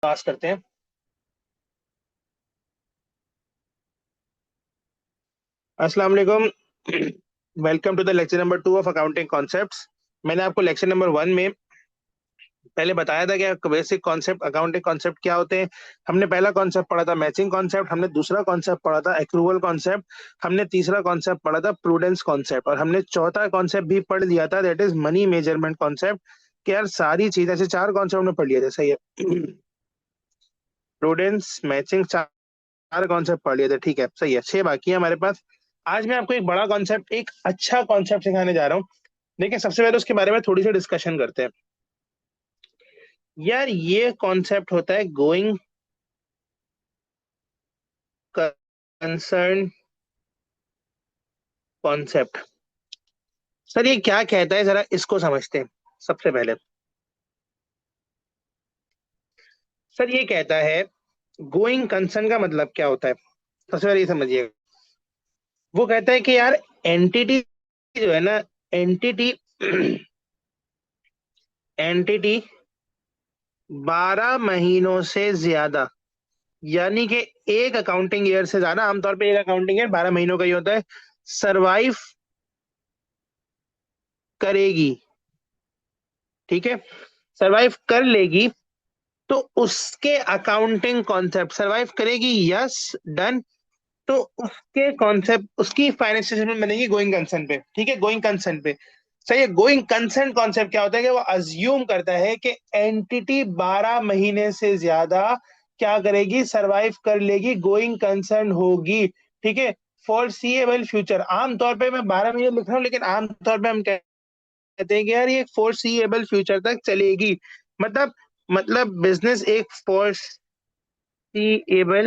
पास करते हैं। अस्सलाम वालेकुम। Welcome to the lecture number 2 of accounting concepts. मैंने आपको लेक्चर नंबर 1 में पहले बताया था कि बेसिक कॉन्सेप्ट अकाउंटिंग कॉन्सेप्ट क्या होते हैं। हमने पहला कॉन्सेप्ट पढ़ा था मैचिंग कॉन्सेप्ट, हमने दूसरा कॉन्सेप्ट पढ़ा था एक्रूवल कॉन्सेप्ट, हमने तीसरा कॉन्सेप्ट पढ़ा था प्रूडेंस कॉन्सेप्ट, और हमने चौथा कॉन्सेप्ट भी पढ़ लिया था, that is money measurement concept. कि यार सारी चीजें, ऐसे चार कॉन्सेप्ट हमने पढ़ लिए थे, सही है। प्रूडेंस, मैचिंग, चार कॉन्सेप्ट पढ़ लिए थे, ठीक है, सही है। छह बाकी है हमारे पास। आज मैं आपको एक बड़ा कॉन्सेप्ट, एक अच्छा कॉन्सेप्ट सिखाने जा रहा हूँ। देखिए, सबसे पहले उसके बारे में थोड़ी सी डिस्कशन करते हैं। यार ये कॉन्सेप्ट होता है गोइंग कंसर्न कॉन्सेप्ट। सर ये क्या कहता है, जरा इसको समझते हैं सबसे पहले। सर ये कहता है, गोइंग कंसर्न का मतलब क्या होता है, सबसे पहले ये समझिएगा। वो कहता है कि यार एंटिटी जो है ना, एंटिटी एंटिटी 12 महीनों से ज्यादा, यानी कि एक अकाउंटिंग ईयर से ज्यादा, आमतौर पे एक अकाउंटिंग ईयर 12 महीनों का ही होता है, सरवाइव करेगी, ठीक है, सरवाइव कर लेगी। तो उसके अकाउंटिंग कॉन्सेप्ट, सरवाइव करेगी, यस, डन। तो उसके कॉन्सेप्ट, उसकी फाइनेंशियल स्टेटमेंट बनेगी गोइंग कंसर्न पे, ठीक है, गोइंग कंसर्न पे। सही है। गोइंग कंसर्न कॉन्सेप्ट क्या होता है कि वो अज्यूम करता है कि एंटिटी 12 महीने से ज्यादा क्या करेगी, सरवाइव कर लेगी, गोइंग कंसर्न होगी, ठीक है। फोरसीएबल फ्यूचर, आमतौर पे मैं 12 महीने लिख रहा हूँ, लेकिन आमतौर पे हम कहते हैं कि यार ये फोरसीएबल फ्यूचर तक चलेगी। मतलब बिजनेस एक फोरसीएबल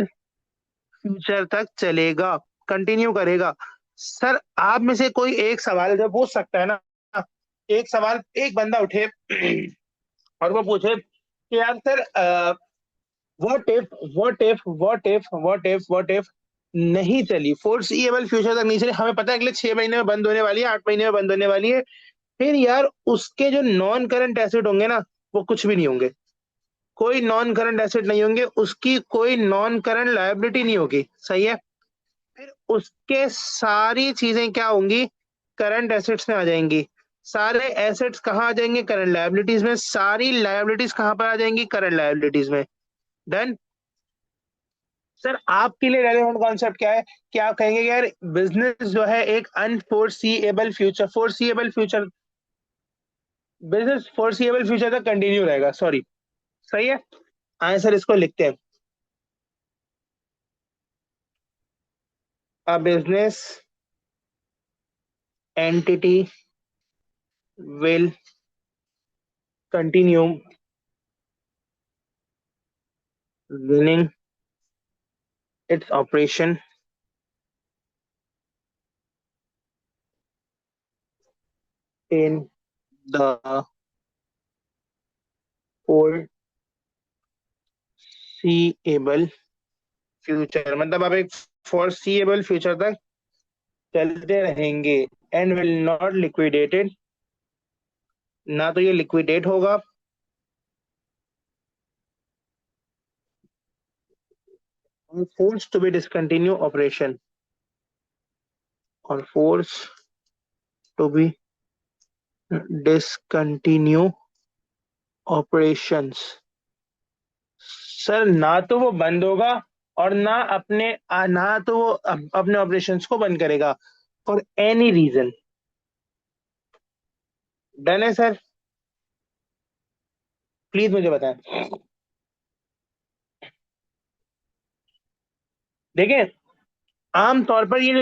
फ्यूचर तक चलेगा, कंटिन्यू करेगा। सर आप में से कोई एक सवाल जो पूछ सकता है ना, एक सवाल, एक बंदा उठे और वो पूछे कि यार सर, व्हाट इफ नहीं चली, फोर्सिएबल फ्यूचर तक नहीं चली, हमें पता है अगले 6 महीने में बंद होने वाली है, 8 महीने में बंद होने वाली है। फिर यार उसके जो नॉन करंट एसेट होंगे ना, वो कुछ भी नहीं होंगे, कोई नॉन करंट एसेट नहीं होंगे, उसकी कोई नॉन करंट लायबिलिटी नहीं होगी, सही है। फिर उसके सारी चीजें क्या होंगी, करंट एसेट्स में आ जाएंगी। सारे एसेट्स कहाँ आ जाएंगे, करंट लायबिलिटीज में। सारी लायबिलिटीज कहाँ पर आ जाएंगी, करंट लायबिलिटीज में। डन। सर आपके लिए रेलेवेंट कॉन्सेप्ट क्या है, कि आप कहेंगे कि यार बिजनेस जो है एक अनफोर्सीएबल फ्यूचर, फोर्सीएबल फ्यूचर, बिजनेस फोर्सीएबल फ्यूचर तक कंटिन्यू रहेगा, सॉरी, सही है। आंसर इसको लिखते हैं, a business entity will continue running its operation in the foreseeable future. मतलब आप एक foreseeable फ्यूचर तक चलते रहेंगे, एंड विल नॉट लिक्विडेटेड, ना तो ये लिक्विडेट होगा, और force to be discontinue operation, और force to be discontinue operations. Sir ना तो वो बंद होगा, और ना तो वो अपने ऑपरेशंस को बंद करेगा, फॉर एनी रीजन। डन है सर, प्लीज मुझे बताएं। देखिए, आमतौर पर ये जो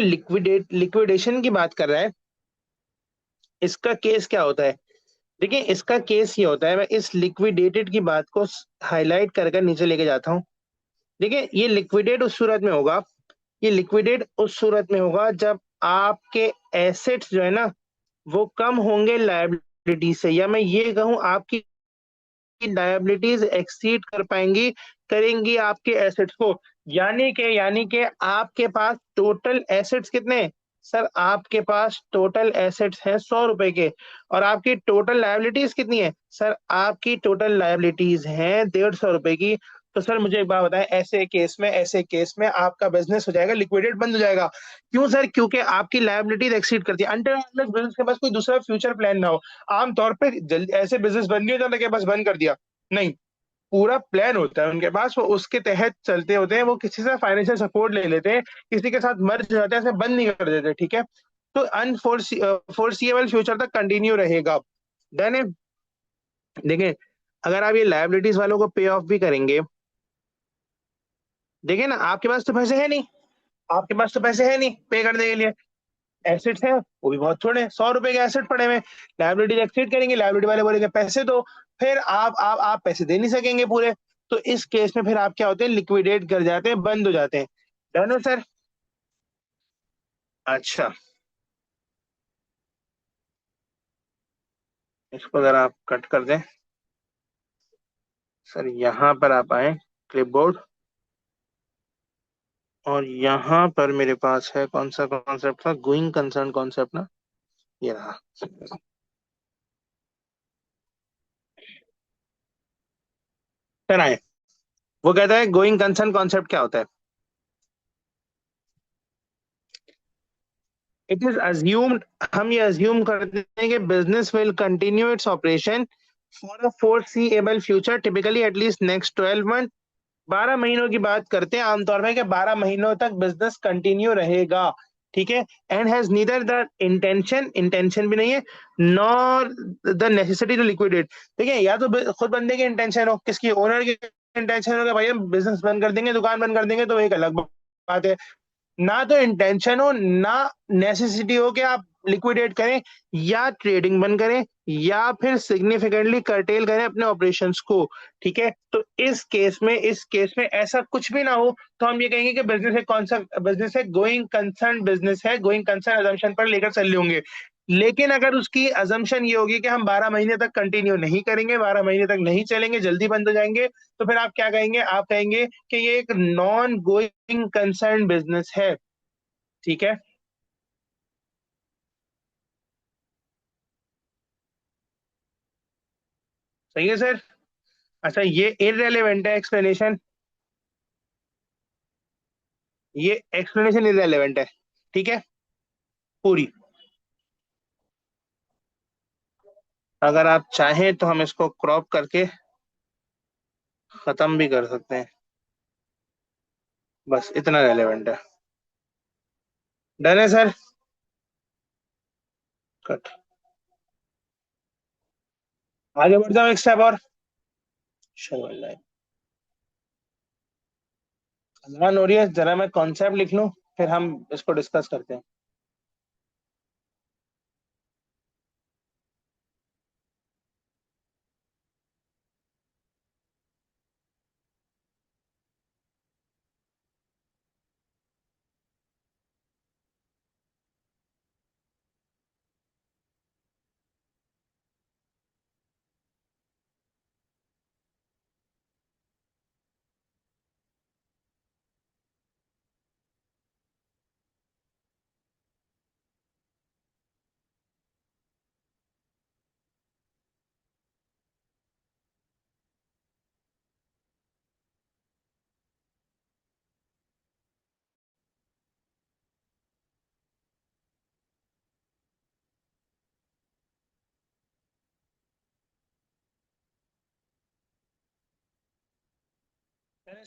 लिक्विडेशन की बात कर रहा है, इसका केस क्या होता है। देखिए इसका केस ये होता है, मैं इस लिक्विडेटेड की बात को हाईलाइट कर कर नीचे लेके जाता हूँ। देखिए ये लिक्विडेट उस सूरत में होगा, ये लिक्विडेट उस सूरत में होगा जब आपके एसेट्स जो है ना, वो कम होंगे लायबिलिटी से, या मैं ये कहूँ आपकी लायबिलिटीज एक्सीड कर पाएंगी, करेंगी आपके एसेट्स को। यानी कि आपके पास टोटल एसेट्स कितने हैं? सर आपके पास टोटल एसेट्स हैं 100 रुपए के, और आपकी टोटल लायबिलिटीज कितनी है? सर आपकी टोटल लायबिलिटीज हैं 150 रुपए की। तो सर मुझे एक बात बताएं, ऐसे केस में आपका बिजनेस हो जाएगा लिक्विडेट, बंद हो जाएगा। क्यों सर? क्योंकि आपकी लायबिलिटीज एक्सीड करती है, अंटिल बिजनेस के पास कोई दूसरा फ्यूचर प्लान ना हो। आमतौर पर जल्दी ऐसे बिजनेस बंद नहीं हो जाता कि बस बंद कर दिया, नहीं, पूरा प्लान होता है उनके पास, वो उसके तहत चलते होते हैं, वो किसी से फाइनेंशियल सपोर्ट ले लेते हैं, किसी के साथ मर्ज हो जाते हैं, ऐसे बंद नहीं कर देते, ठीक है। तो अनफोर्सिएबल फ्यूचर तक कंटिन्यू रहेगा। डन है। देखिए, अगर आप ये लायबिलिटीज वालों को पे ऑफ भी करेंगे, देखिए ना, आपके पास तो पैसे है नहीं, आपके पास तो पैसे है नहीं पे करने के लिए। एसेट्स हैं वो भी बहुत थोड़े हैं, 100 रुपए के एसेट पड़े हुए। लाइबिलिटी एक्सीड करेंगे, लाइबिलिटी वाले बोलेंगे पैसे दो, फिर आप पैसे दे नहीं सकेंगे पूरे। तो इस केस में फिर आप क्या होते हैं, लिक्विडेट कर जाते हैं, बंद हो जाते हैं। डन हो सर? अच्छा, इसको अगर आप कट कर दें सर, यहाँ पर आप आए क्लिपबोर्ड, और यहाँ पर मेरे पास है कौन सा कॉन्सेप्ट था, गोइंग कंसर्न कॉन्सेप्ट ना, ये रहा। सर आए, वो कहता है गोइंग कंसर्न कॉन्सेप्ट क्या होता है। इट इज अज्यूम्ड, हम ये अज्यूम करते हैं कि business will continue its operation for a foreseeable future, typically at least next 12 month. 12 महीनों की बात करते हैं आमतौर में कि 12 महीनों तक बिजनेस कंटिन्यू रहेगा, ठीक है। And has neither the intention, intention भी नहीं है, nor the necessity to liquidate. देखिए, या तो खुद बंदे की इंटेंशन हो, किसकी, ओनर की इंटेंशन हो कि भाई हम बिजनेस बंद कर देंगे, दुकान बंद कर देंगे, तो एक अलग बात है। ना तो इंटेंशन हो, ना नेसेसिटी हो कि आप लिक्विडेट करें या ट्रेडिंग बंद करें या फिर सिग्निफिकेंटली कर्टेल करें अपने ऑपरेशंस को, ठीक है। तो इस केस में ऐसा कुछ भी ना हो, तो हम ये कहेंगे कि बिजनेस है, कौन सा बिजनेस है, गोइंग कंसर्न बिजनेस है, गोइंग कंसर्न अजम्पशन पर लेकर चल होंगे। लेकिन अगर उसकी अजम्पशन ये होगी कि हम 12 महीने तक कंटिन्यू नहीं करेंगे, 12 महीने तक नहीं चलेंगे, जल्दी बंद हो जाएंगे, तो फिर आप क्या कहेंगे, आप कहेंगे कि ये एक नॉन गोइंग कंसर्न बिजनेस है, ठीक है। सही है सर? अच्छा, ये इररेलेवेंट है एक्सप्लेनेशन, ये एक्सप्लेनेशन इररेलेवेंट है, ठीक है, पूरी। अगर आप चाहें तो हम इसको क्रॉप करके खत्म भी कर सकते हैं, बस इतना रेलेवेंट है। डन है सर? कट। आगे बढ़ जाओ एक स्टेप और। चलो, अजान हो रही है, जरा मैं कॉन्सेप्ट लिख लूं, फिर हम इसको डिस्कस करते हैं।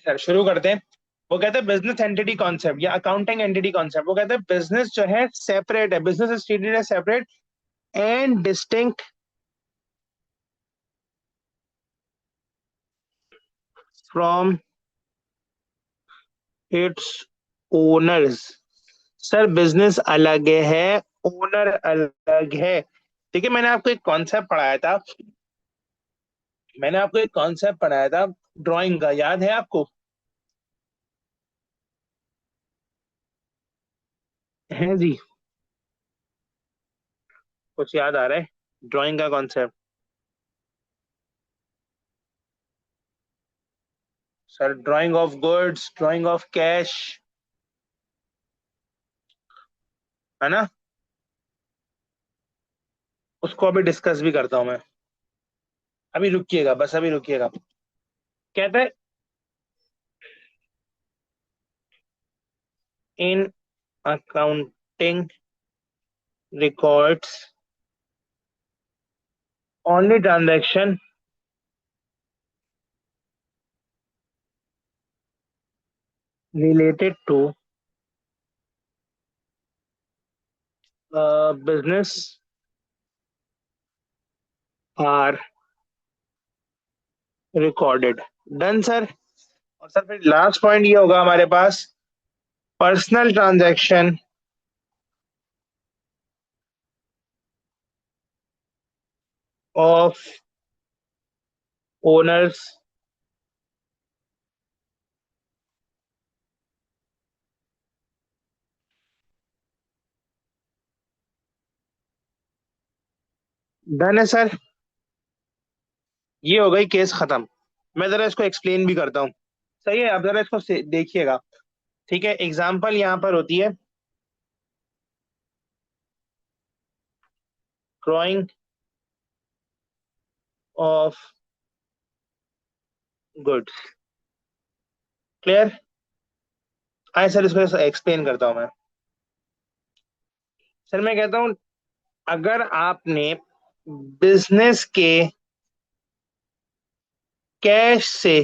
सर शुरू करते हैं। वो कहते हैं बिजनेस एंटिटी कॉन्सेप्ट या अकाउंटिंग एंटिटी कॉन्सेप्ट, वो कहते हैं बिजनेस जो है सेपरेट है, business is treated as separate and distinct from its owners. Sir business अलग है, ओनर अलग है। देखिए, मैंने आपको एक कॉन्सेप्ट पढ़ाया था ड्राइंग का, याद है आपको? है जी, कुछ याद आ रहा है ड्राइंग का concept? Sir drying of goods, drying of cash, है ना? उसको अभी डिस्कस भी करता हूं मैं। अभी रुकिएगा, बस अभी रुकिएगा। कहता है in accounting records only transaction related to business are recorded. Done sir. और सर फिर लास्ट पॉइंट ये होगा हमारे पास, personal transaction of owners done है सर। ये हो गई केस खत्म। मैं जरा इसको एक्सप्लेन भी करता हूँ। सही है, अब जरा इसको देखिएगा। ठीक है, एग्जाम्पल यहाँ पर होती है ड्रॉइंग ऑफ गुड्स। क्लियर? आए सर, इसको एक्सप्लेन करता हूँ मैं। सर मैं कहता हूँ, अगर आपने बिजनेस के कैश से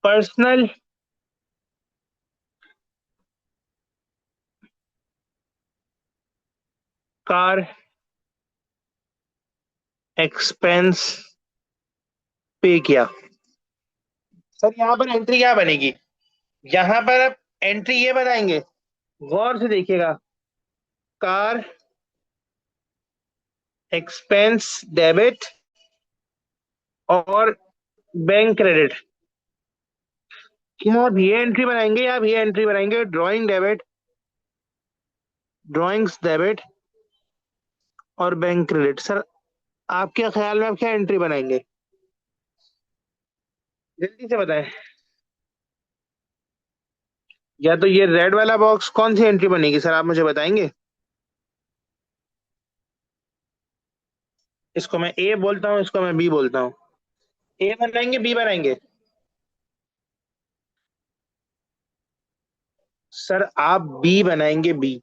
पर्सनल कार एक्सपेंस पे किया, सर यहाँ पर एंट्री क्या बनेगी? यहाँ पर आप एंट्री ये बनाएंगे, गौर से देखिएगा, कार एक्सपेंस डेबिट और बैंक क्रेडिट। क्या आप ये एंट्री बनाएंगे या आप ये एंट्री बनाएंगे? ड्राइंग डेबिट, ड्राइंग्स डेबिट और बैंक क्रेडिट। सर आपके ख्याल में आप क्या एंट्री बनाएंगे? जल्दी से बताएं। या तो ये रेड वाला बॉक्स, कौन सी एंट्री बनेगी सर, आप मुझे बताएंगे? इसको मैं ए बोलता हूँ, इसको मैं बी बोलता हूँ। ए बनाएंगे, बी बनाएंगे? सर आप बी बनाएंगे, बी।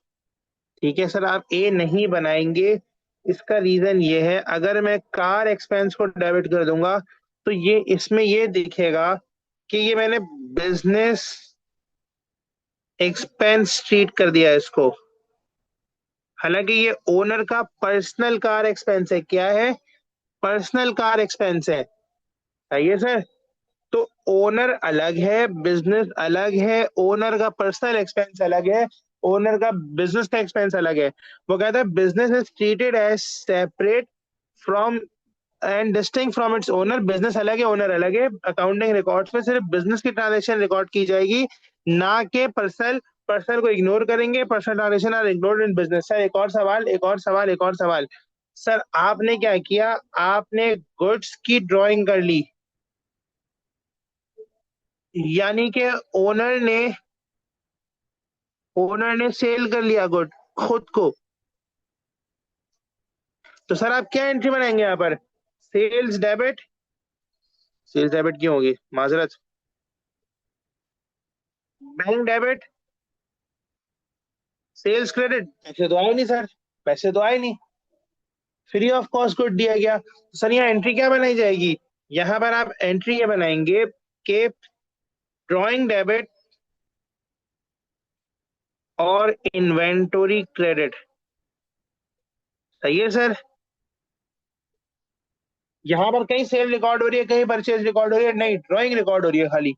ठीक है सर, आप ए नहीं बनाएंगे। इसका रीजन ये है, अगर मैं कार एक्सपेंस को डेबिट कर दूंगा तो ये इसमें ये दिखेगा कि ये मैंने बिजनेस एक्सपेंस ट्रीट कर दिया है इसको। हालांकि ये ओनर का पर्सनल कार एक्सपेंस है। क्या है? पर्सनल कार एक्सपेंस है। सही है सर। तो ओनर अलग है, बिजनेस अलग है, ओनर का पर्सनल एक्सपेंस अलग है, ओनर का बिजनेस का एक्सपेंस अलग है। वो कहता है business is treated as separate from and distinct from its owner. Business अलग है, ओनर अलग है। अकाउंटिंग रिकॉर्ड्स में सिर्फ बिजनेस की ट्रांजेक्शन रिकॉर्ड की जाएगी, ना के पर्सनल। पर्सनल को इग्नोर करेंगे। Personal transaction are ignored in business. Sir एक और सवाल, एक और सवाल, एक और सवाल। सर आपने क्या किया? आपने गुड्स की ड्राइंग कर ली, यानी कि ओनर ने सेल कर लिया गुड खुद को। तो सर आप क्या एंट्री बनाएंगे यहाँ पर? Sales debit. सेल्स डेबिट क्यों होगी, माजरत? Bank debit, sales credit. पैसे तो आए नहीं सर, पैसे तो आए नहीं, फ्री ऑफ कॉस्ट गुड दिया गया। तो सर यहाँ एंट्री क्या बनाई जाएगी? यहाँ पर आप एंट्री ये बनाएंगे कि ड्राइंग डेबिट और इन्वेंटोरी क्रेडिट। सही है सर। यहाँ पर कहीं सेल रिकॉर्ड हो रही है, कहीं परचेज रिकॉर्ड हो रही है? नहीं, ड्राइंग रिकॉर्ड हो रही है खाली।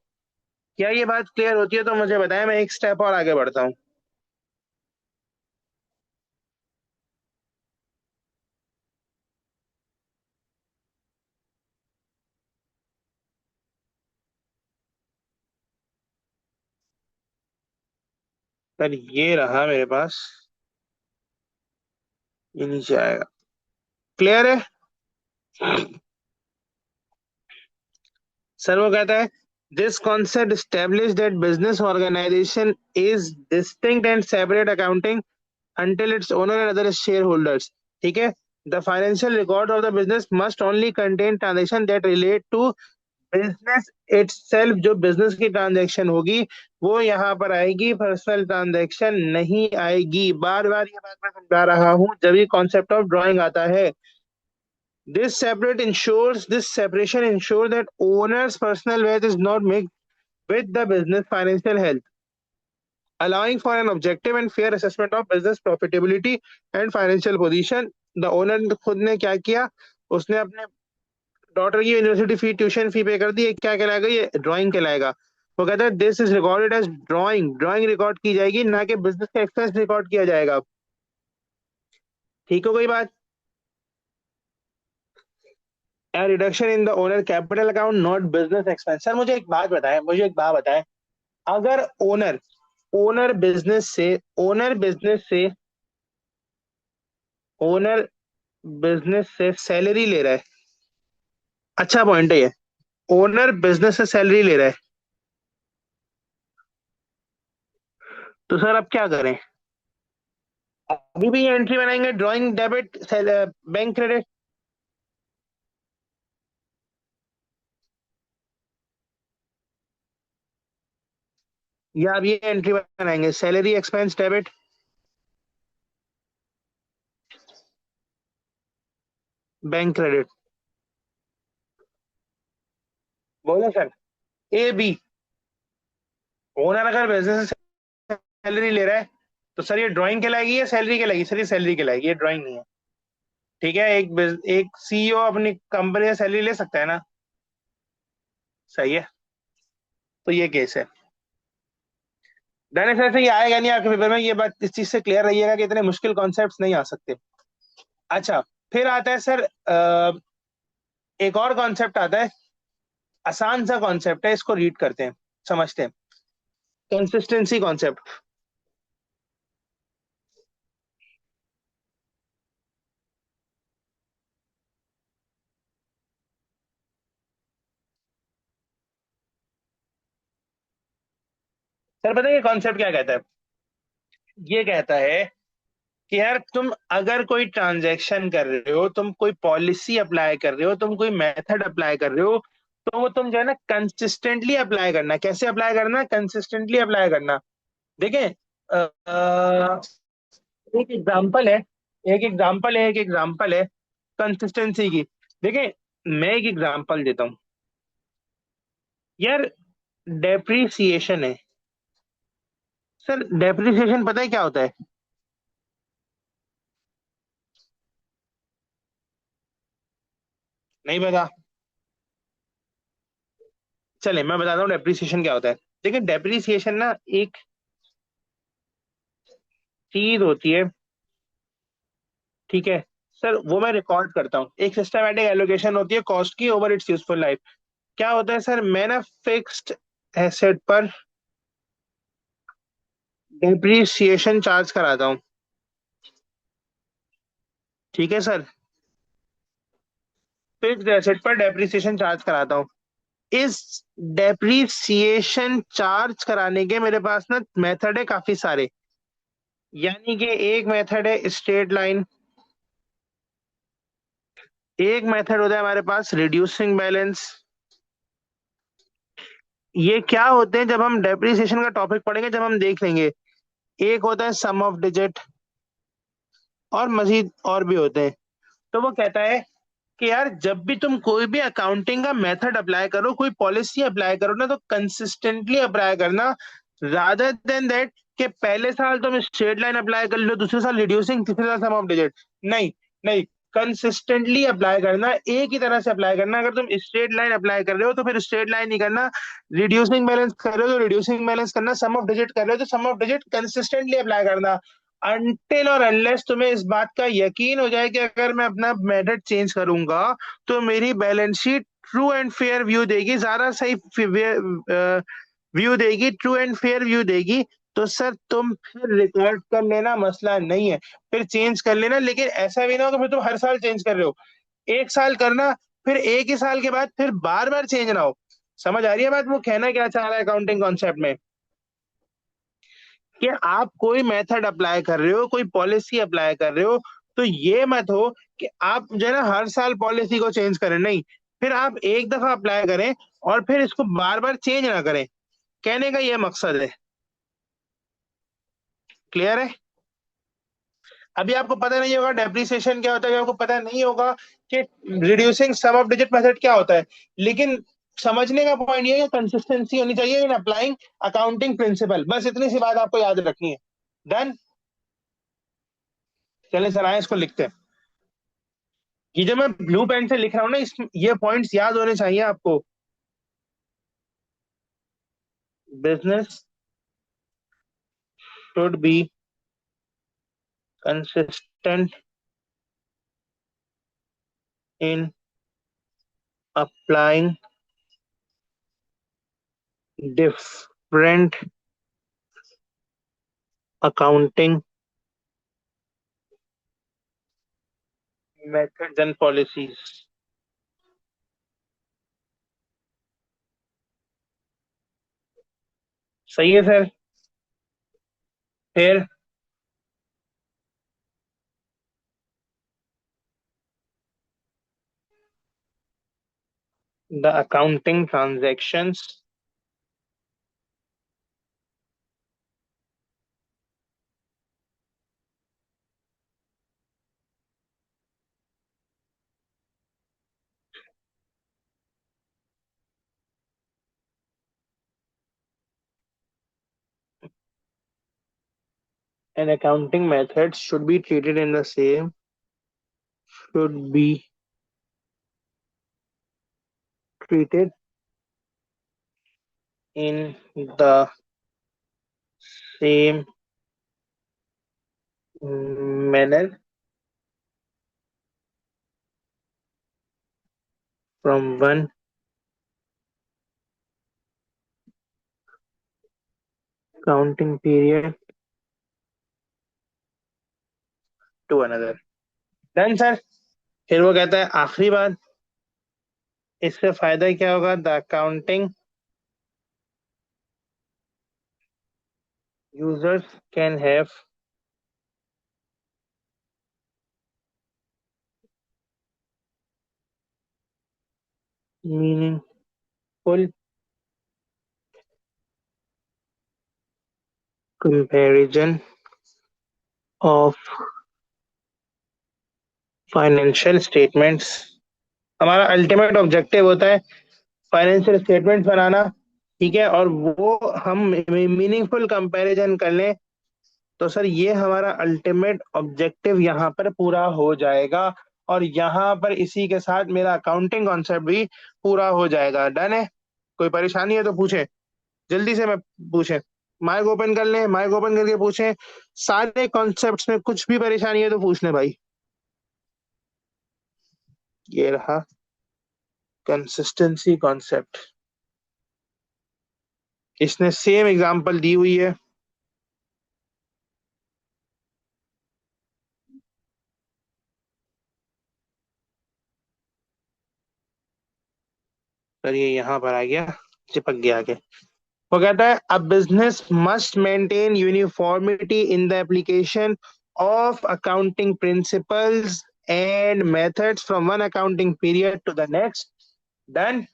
क्या ये बात क्लियर होती है? तो मुझे बताएं, मैं एक स्टेप और आगे बढ़ता हूँ। सर ये रहा मेरे पास, ये नीचे आएगा। क्लियर है? सर वो कहता है this concept establish that business organisation is distinct and separate accounting until its owner and other shareholders. ठीक है? The financial record of the business must only contain transactions that relate to business itself, जो business की transaction होगी वो यहाँ पर आएगी, personal transaction नहीं आएगी। बार बार ये बात मैं समझा रहा हूँ जब ये कॉन्सेप्ट ऑफ ड्राइंग आता है। This separation ensures that owner's personal wealth is not mixed with the business financial health, allowing for an objective and fair assessment of business profitability and financial position. The owner खुद ने क्या किया, उसने अपने daughter की university फी, tuition fee पे कर दी, ये क्या कहलाएगा, ये ड्राइंग कहलाएगा। वो कहता है this is recorded as drawing, drawing record की जाएगी, ना कि बिजनेस का एक्सपेंस रिकॉर्ड किया जाएगा। ठीक हो गई बात। Reduction in the owner capital account, not business expense. Sir मुझे एक बात बताएं, अगर ओनर ओनर बिजनेस से ओनर बिजनेस से ओनर बिजनेस से सैलरी ले रहा है, अच्छा पॉइंट है ये, ओनर बिजनेस से सैलरी ले रहा है, तो सर अब क्या करें? अभी भी ये एंट्री बनाएंगे, ड्राइंग डेबिट बैंक क्रेडिट, या अब ये एंट्री बनाएंगे salary expense debit bank credit? बोलो सर। ए बी, ओनर अगर बिजनेस से सैलरी ले रहा है तो सर ये ड्राइंग कहलाएगी या सैलरी कहलाएगी? सर ये सैलरी कहलाएगी, ये ड्राइंग नहीं है। ठीक है, एक सीईओ अपनी कंपनी से सैलरी ले सकता है ना? सही है, तो ये केस है। डन सर, ये आएगा नहीं आपके पेपर में, ये बात इस चीज से क्लियर रहिएगा कि इतने मुश्किल कॉन्सेप्ट्स नहीं आ सकते। अच्छा, फिर आता है सर एक और कॉन्सेप्ट आता है, आसान सा कॉन्सेप्ट है, इसको रीड करते हैं, समझते हैं। Consistency concept. सर पता है ये कॉन्सेप्ट क्या कहता है? ये कहता है कि यार तुम अगर कोई ट्रांजैक्शन कर रहे हो, तुम कोई पॉलिसी अप्लाई कर रहे हो, तुम कोई मेथड अप्लाई कर रहे हो, तो वो तुम जो है ना कंसिस्टेंटली अप्लाई करना। कैसे अप्लाई करना? कंसिस्टेंटली अप्लाई करना। देखें, एक एग्जांपल है एक एग्जांपल है कंसिस्टेंसी की। देखें, मैं एक एग्जांपल देता हूँ यार। डेप्रीसिएशन है सर, डेप्रीसिएशन पता है क्या होता है? नहीं पता? चले मैं बताता हूँ डेप्रीसिएशन क्या होता है। देखिए, डेप्रीसिएशन ना एक चीज होती है, ठीक है सर, वो मैं रिकॉर्ड करता हूँ। एक सिस्टमैटिक एलोकेशन होती है कॉस्ट की ओवर इट्स यूजफुल लाइफ। क्या होता है सर, मैं ना फिक्स्ड एसेट पर डेप्रीसिएशन चार्ज कराता हूँ। ठीक है सर, फिक्स्ड एसेट पर डेप्रीसिएशन चार्ज कराता हूँ। इस डेप्रीसिएशन चार्ज कराने के मेरे पास ना मेथड है काफी सारे। यानी कि एक मेथड है स्ट्रेट लाइन, एक मेथड होता है हमारे पास रिड्यूसिंग बैलेंस। ये क्या होते हैं, जब हम डेप्रिसिएशन का टॉपिक पढ़ेंगे, जब हम देख लेंगे। एक होता है सम ऑफ डिजिट, और मजीद और भी होते हैं। तो वो कहता है कि यार जब भी तुम कोई भी अकाउंटिंग का मेथड अप्लाई करो, कोई पॉलिसी अप्लाई करो ना, तो कंसिस्टेंटली अप्लाई करना, रादर देन दैट कि पहले साल तुम स्ट्रेट लाइन अप्लाई कर लो, दूसरे साल रिड्यूसिंग, तीसरे साल सम ऑफ डिजिट। नहीं, नहीं, कंसिस्टेंटली अप्लाई करना, एक ही तरह से अप्लाई करना। अगर तुम स्ट्रेट लाइन अप्लाई कर रहे हो तो फिर स्ट्रेट लाइन नहीं करना, रिड्यूसिंग बैलेंस कर रहे हो तो रिड्यूसिंग बैलेंस करना, सम ऑफ डिजिट कर रहे हो तो सम ऑफ डिजिट कंसिस्टेंटली अप्लाई करना। अनटिल और अनलेस तुम्हें इस बात का यकीन हो जाए कि अगर मैं अपना मेथड चेंज करूंगा तो मेरी balance sheet true and fair view देगी, ज्यादा सही व्यू देगी, ट्रू एंड फेयर व्यू देगी, तो सर तुम फिर रिकॉर्ड कर लेना, मसला नहीं है, फिर चेंज कर लेना। लेकिन ऐसा भी ना हो कि फिर तुम हर साल चेंज कर रहे हो। एक साल करना, फिर एक ही साल के बाद फिर बार बार चेंज ना हो। समझ आ रही है बात? वो कहना क्या चाह रहा है अकाउंटिंग कॉन्सेप्ट में, कि आप कोई मेथड अप्लाई कर रहे हो, कोई पॉलिसी अप्लाई कर रहे हो, तो ये मत हो कि आप जो है ना हर साल पॉलिसी को चेंज करें। नहीं, फिर आप एक दफा अप्लाई करें, और फिर इसको बार बार चेंज ना करें। कहने का यह मकसद है। क्लियर है? अभी आपको पता नहीं होगा डेप्रिसिएशन क्या होता है, आपको पता नहीं होगा कि reducing sum of digit method क्या होता है, लेकिन समझने का पॉइंट ये है कंसिस्टेंसी होनी चाहिए इन अप्लाइंग अकाउंटिंग प्रिंसिपल। बस इतनी सी बात आपको याद रखनी है। डन। चलिए सर आए इसको लिखते हैं। ये जो मैं ब्लू पेन से लिख रहा हूँ ना, इस ये पॉइंट्स याद होने चाहिए आपको। Business should be consistent in applying different accounting methods and policies. सही है सर। फिर the accounting transactions and accounting methods should be treated in the same should be treated in the same manner from one accounting period to another। Done sir. फिर वो कहता है आखिरी बात, इससे फायदा क्या होगा? The accounting users can have meaningful comparison of financial statements. हमारा अल्टीमेट ऑब्जेक्टिव होता है फाइनेंशियल स्टेटमेंट्स बनाना। ठीक है, और वो हम मीनिंगफुल कंपैरिजन कर लें, तो सर ये हमारा अल्टीमेट ऑब्जेक्टिव यहाँ पर पूरा हो जाएगा। और यहाँ पर इसी के साथ मेरा अकाउंटिंग कॉन्सेप्ट भी पूरा हो जाएगा। डन है? कोई परेशानी है तो पूछे, जल्दी से मैं पूछे। माइक ओपन कर लें, माइक ओपन करके पूछें। सारे कॉन्सेप्ट्स में कुछ भी परेशानी है तो पूछ लें भाई। ये रहा कंसिस्टेंसी कॉन्सेप्ट, इसने सेम एग्जांपल दी हुई है। सर ये यहाँ पर आ गया, चिपक गया आगे। वो कहता है a business must maintain uniformity in the application of accounting principles and methods from one accounting period to the next. Done.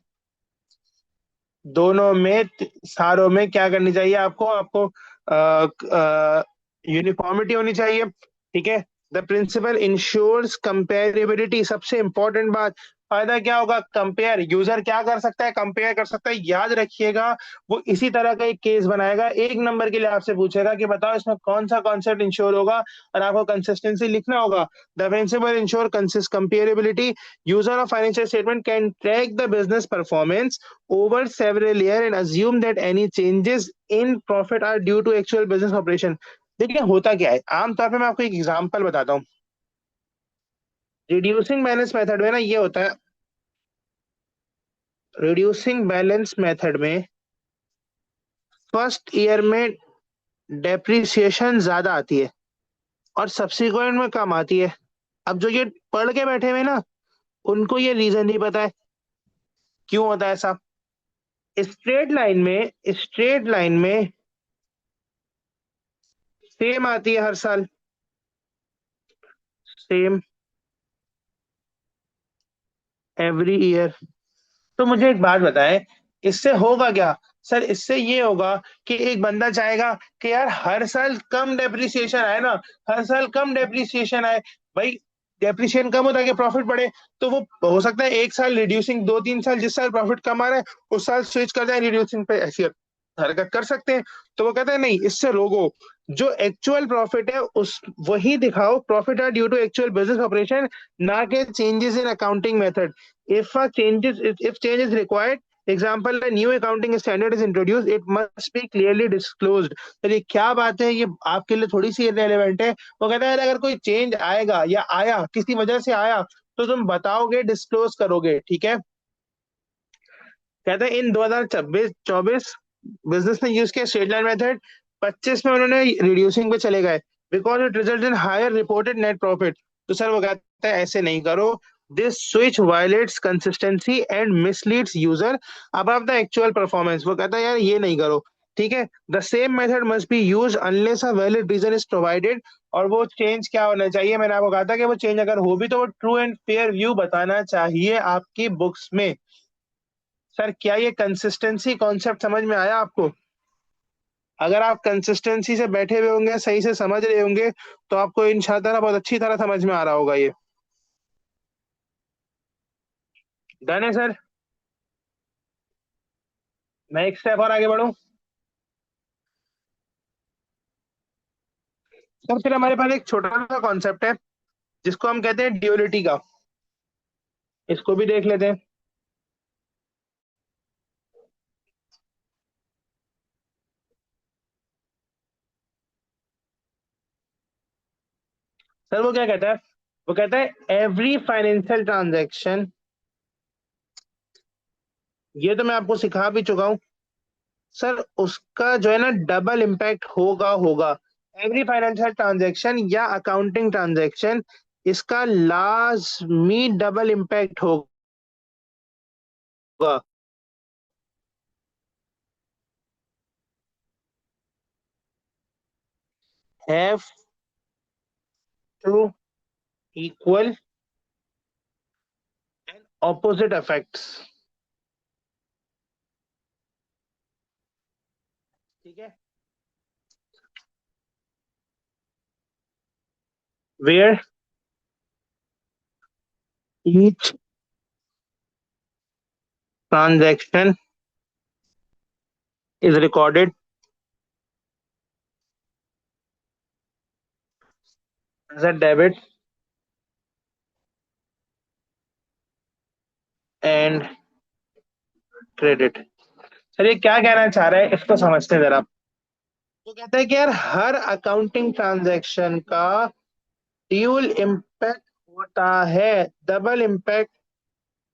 दोनों में सारों में क्या करनी चाहिए आपको? आपको यूनिफॉर्मिटी होनी चाहिए। ठीक है। द प्रिंसिपल इंश्योर्स कंपेरेबिलिटी, सबसे इंपॉर्टेंट बात। फायदा क्या होगा? कंपेयर, यूजर क्या कर सकता है? कंपेयर कर सकता है। याद रखिएगा, वो इसी तरह का एक केस बनाएगा, एक नंबर के लिए आपसे पूछेगा कि बताओ इसमें कौन सा कॉन्सेप्ट इंश्योर होगा, और आपको कंसिस्टेंसी लिखना होगा। The principle ensure consist comparability, user of financial statement can track the business performance over several years and assume that any changes in profit are due to actual business operation। देखिए होता क्या है, आमतौर पे मैं आपको एक एग्जांपल बताता हूँ। रिड्यूसिंग बैलेंस मेथड में ना ये होता है, रिड्यूसिंग बैलेंस मेथड में फर्स्ट ईयर में डेप्रिसिएशन ज्यादा आती है और सब्सिक्वेंट में कम आती है। अब जो ये पढ़ के बैठे हुए ना, उनको ये रीजन नहीं पता है क्यों होता है ऐसा। स्ट्रेट लाइन में सेम आती है हर साल, सेम एवरी ईयर। तो मुझे एक बात बताएं, इससे होगा क्या? सर इससे ये होगा कि एक बंदा चाहेगा कि यार हर साल कम डेप्रिसिएशन आए ना, हर साल कम डेप्रिसिएशन आए। भाई डेप्रिसिएशन कम होता है कि प्रॉफिट बढ़े, तो वो हो सकता है एक साल रिड्यूसिंग, 2-3 साल जिस साल प्रॉफिट कम आ रहा है उस साल स्विच कर जाए रिड्यूसिंग पे, ऐसी हरकत कर सकते हैं। तो वो कहते हैं नहीं, इससे रोको, जो एक्चुअल प्रॉफिट है उस वही दिखाओ, profit are due to actual business operation, ना कि changes in accounting method. If change is required, example, a new accounting standard is introduced, it must be clearly disclosed। तो ये क्या बात है, ये आपके लिए थोड़ी सी रेलेवेंट है। वो कहता है अगर कोई चेंज आएगा या आया किसी वजह से आया तो तुम बताओगे, डिस्क्लोज करोगे, ठीक है। कहते हैं इन 2026 24 बिजनेस ने यूज किया स्ट्रेट लाइन मेथड, 25 में उन्होंने रिड्यूसिंग पे चले गए, because it result in higher reported net profit. तो सर वो कहता है ऐसे नहीं करो, this switch violates consistency and misleads user about the actual performance. वो कहता है यार ये नहीं करो, ठीक है। The same method must be use unless a valid reason is provided. और वो चेंज क्या होना चाहिए, मैंने आपको कहा था कि वो चेंज अगर हो भी तो वो ट्रू एंड फेयर व्यू बताना चाहिए आपकी बुक्स में। सर क्या ये कंसिस्टेंसी कॉन्सेप्ट समझ में आया आपको? अगर आप कंसिस्टेंसी से बैठे हुए होंगे, सही से समझ रहे होंगे, तो आपको इंशाल्लाह बहुत अच्छी तरह समझ में आ रहा होगा ये। डन है सर? मैं एक स्टेप और आगे बढ़ूं? सर फिर हमारे पास एक छोटा सा कॉन्सेप्ट है जिसको हम कहते हैं ड्यूअलिटी का, इसको भी देख लेते हैं। सर वो क्या कहता है, वो कहता है एवरी फाइनेंशियल ट्रांजैक्शन, ये तो मैं आपको सिखा भी चुका हूं सर, उसका जो है ना डबल इम्पैक्ट होगा। एवरी फाइनेंशियल ट्रांजैक्शन या अकाउंटिंग ट्रांजैक्शन, इसका लाजमी डबल इम्पैक्ट होगा। Have to equal and opposite effects, ठीक है। Where each transaction is recorded as a debit and credit. Sir ये क्या कहना चाह रहा है, इसको समझते हैं जरा। तो कहता है कि यार हर अकाउंटिंग ट्रांजैक्शन का ड्यूल इम्पैक्ट होता है, डबल इम्पैक्ट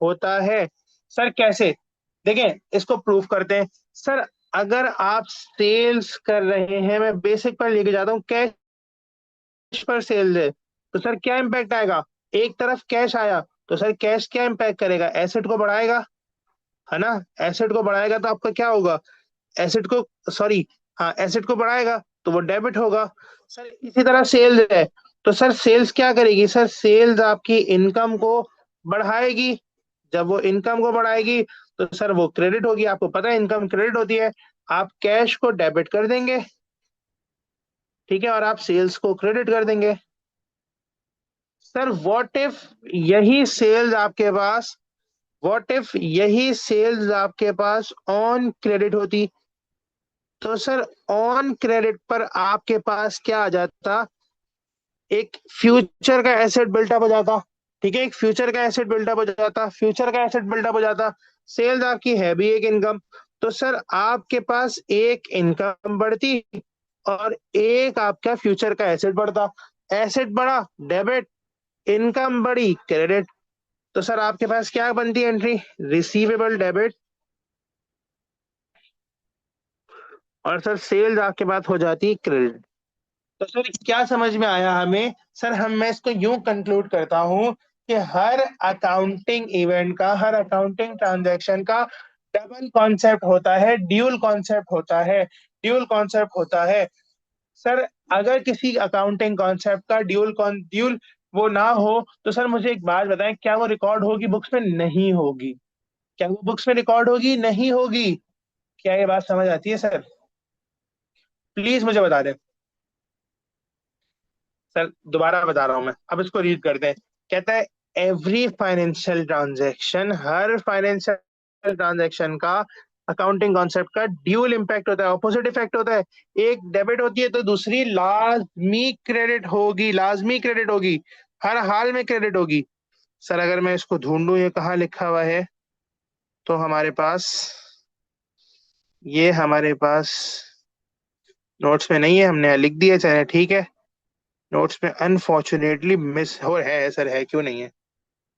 होता है। सर कैसे? देखें इसको प्रूफ करते हैं। सर अगर आप सेल्स कर रहे हैं, मैं बेसिक पर लेके जाता हूँ, कैश पर सेल्स है, तो सर क्या इम्पैक्ट आएगा? एक तरफ कैश आया तो सर कैश क्या इम्पैक्ट करेगा, एसेट को बढ़ाएगा, है ना। एसेट को बढ़ाएगा तो आपका क्या होगा, एसेट को, सॉरी, हाँ एसेट को बढ़ाएगा तो वो डेबिट होगा। सर इसी तरह सेल्स है, तो सर सेल्स क्या करेगी, सर सेल्स आपकी इनकम को बढ़ाएगी। जब वो इनकम को बढ़ाएगी तो सर वो क्रेडिट होगी, आपको पता है इनकम क्रेडिट होती है। आप कैश को डेबिट कर देंगे, ठीक है, और आप सेल्स को क्रेडिट कर देंगे। सर व्हाट इफ यही सेल्स आपके पास, व्हाट इफ यही सेल्स आपके पास ऑन क्रेडिट होती, तो सर ऑन क्रेडिट पर आपके पास क्या आ जाता, एक फ्यूचर का एसेट बिल्टअप हो जाता, ठीक है, एक फ्यूचर का एसेट बिल्टअप हो जाता, फ्यूचर का एसेट बिल्टअप हो जाता। सेल्स आपकी है भी एक इनकम, तो सर आपके पास एक इनकम बढ़ती और एक आपका फ्यूचर का एसेट बढ़ता। एसेट बढ़ा डेबिट, इनकम बढ़ी क्रेडिट, तो सर आपके पास क्या बनती है एंट्री, रिसीवेबल डेबिट, और सर सेल्स आपके पास हो जाती क्रेडिट। तो सर क्या समझ में आया हमें? सर मैं इसको यूं कंक्लूड करता हूं कि हर अकाउंटिंग इवेंट का, हर अकाउंटिंग ट्रांजैक्शन का डबल कॉन्सेप्ट होता है, ड्यूल कॉन्सेप्ट होता है, ड्यूल कॉन्सेप्ट होता है। सर अगर किसी अकाउंटिंग कॉन्सेप्ट का ड्यूल वो ना हो तो सर मुझे एक बात बताएं, क्या वो रिकॉर्ड होगी बुक्स में? नहीं होगी। क्या वो बुक्स में रिकॉर्ड होगी? नहीं होगी। क्या ये बात समझ आती है सर? प्लीज मुझे बता दें। सर दोबारा बता रहा हूं मैं, अब इसको रीड करते हैं। कहता है एवरी फाइनेंशियल ट्रांजैक्शन, हर फाइनेंशियल ट्रांजैक्शन का अकाउंटिंग कॉन्सेप्ट का ड्यूल इम्पैक्ट होता है, ऑपोजिट इफेक्ट होता है। एक डेबिट होती है तो दूसरी लाजमी क्रेडिट होगी, लाजमी क्रेडिट होगी, हर हाल में क्रेडिट होगी। सर अगर मैं इसको ढूंढूं ये कहाँ लिखा हुआ है, तो हमारे पास, ये हमारे पास नोट्स में नहीं है, हमने यहाँ लिख दिया, चले ठीक है। नोट्स में अनफॉर्चुनेटली मिस हो है सर, है क्यों नहीं है?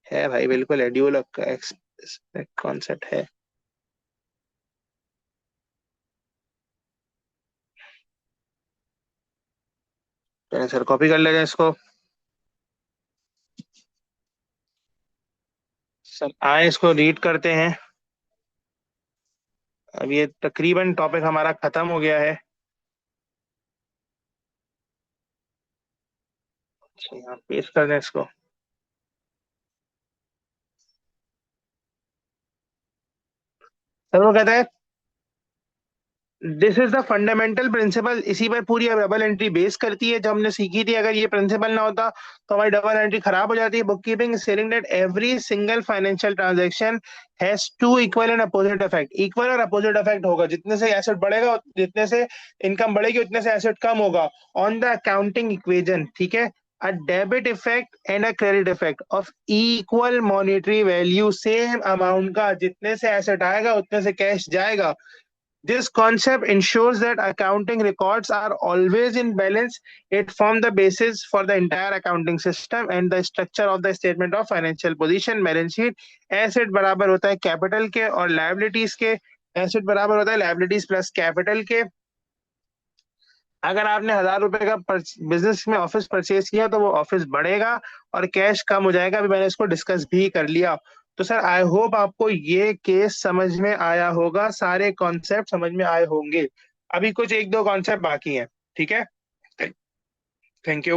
है भाई, बिल्कुल है, ड्यूल का कॉन्सेप्ट है। चलिए सर कॉपी कर लेते हैं इसको। सर आए इसको रीड करते हैं। अब ये तकरीबन टॉपिक हमारा खत्म हो गया है। अच्छा, यहाँ पेस्ट कर दें इसको। सर वो कहता है this is the fundamental principle, इसी पर पूरी अब डबल एंट्री बेस करती है जो हमने सीखी थी। अगर ये प्रिंसिपल ना होता तो हमारी डबल एंट्री खराब हो जाती है। Book keeping saying that every single financial transaction has to equal and opposite effect. Equal और अपोजिट इफेक्ट होगा, जितने से एसेट बढ़ेगा, जितने से इनकम बढ़ेगी, उतने से एसेट कम होगा ऑन द अकाउंटिंग इक्वेजन, ठीक है। A debit effect and a credit effect of equal monetary value, same amount का, जितने से एसेट आएगा उतने से कैश जाएगा। This concept ensures that accounting records are always in balance. It forms the basis for the entire accounting system and the structure of the statement of financial position, balance sheet. Asset बराबर होता है capital के और liabilities के। Asset बराबर होता है liabilities plus capital के। अगर आपने 1,000 रुपए का बिजनेस में ऑफिस परचेज किया तो वो ऑफिस बढ़ेगा और कैश कम हो जाएगा। अभी मैंने इसको डिस्कस भी कर लिया। तो सर आई होप आपको ये केस समझ में आया होगा, सारे कॉन्सेप्ट समझ में आए होंगे। अभी कुछ एक दो कॉन्सेप्ट बाकी हैं, ठीक है। Thank you.